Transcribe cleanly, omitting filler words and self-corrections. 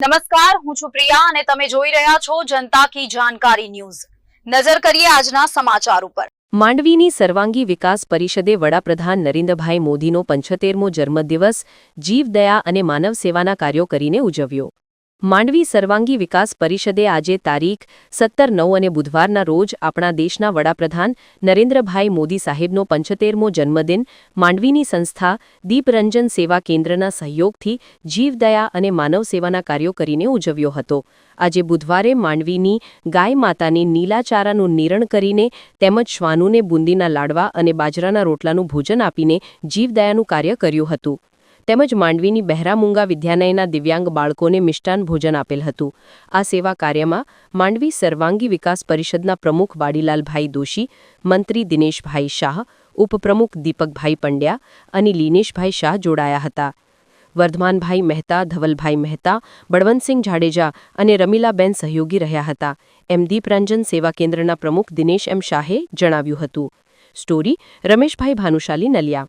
નમસ્કાર, હું છું પ્રિયા અને તમે જોઈ રહ્યા છો જનતા કી જાણકારી ન્યૂઝ। નજર કરીએ આજના સમાચાર ઉપર। માંડવીની સર્વાંગી વિકાસ પરિષદે વડાપ્રધાન નરેન્દ્રભાઈ મોદીનો 75મો જન્મદિવસ જીવદયા અને માનવ સેવાના કાર્યો કરીને ઉજવ્યો। માંડવી સર્વાંગી વિકાસ પરિષદે આજે તારીખ 17/9 અને બુધવારના રોજ આપણા દેશના વડાપ્રધાન નરેન્દ્રભાઈ મોદી સાહેબનો 75મો જન્મદિન માંડવીની સંસ્થા દીપરંજન સેવા કેન્દ્રના સહયોગથી જીવદયા અને માનવ સેવાના કાર્યો કરીને ઉજવ્યો હતો। આજે બુધવારે માંડવીની ગાય માતાને નીલાચારાનું નિરણ કરીને તેમજ શ્વાનુને બુંદીના લાડવા અને બાજરાના રોટલાનું ભોજન આપીને જીવદયાનું કાર્ય કર્યું હતું। તેમજ માંડવીની બહેરામૂંગા વિદ્યાલયના દિવ્યાંગ બાળકોને મિષ્ટાન ભોજન આપેલ હતું। આ સેવા કાર્યમાં માંડવી સર્વાંગી વિકાસ પરિષદના પ્રમુખ વાડીલાલભાઈ દોશી, મંત્રી દિનેશભાઈ શાહ, ઉપપ્રમુખ દીપકભાઈ પંડ્યા અને લીનેશભાઈ શાહ જોડાયા હતા। વર્ધમાનભાઈ મહેતા, ધવલભાઈ મહેતા, બળવંતસિંહ જાડેજા અને રમીલાબેન સહયોગી રહ્યા હતા, એમ દીપરંજન સેવા કેન્દ્રના પ્રમુખ દિનેશ એમ શાહે જણાવ્યું હતું। સ્ટોરી રમેશભાઈ ભાનુશાલી નલિયા।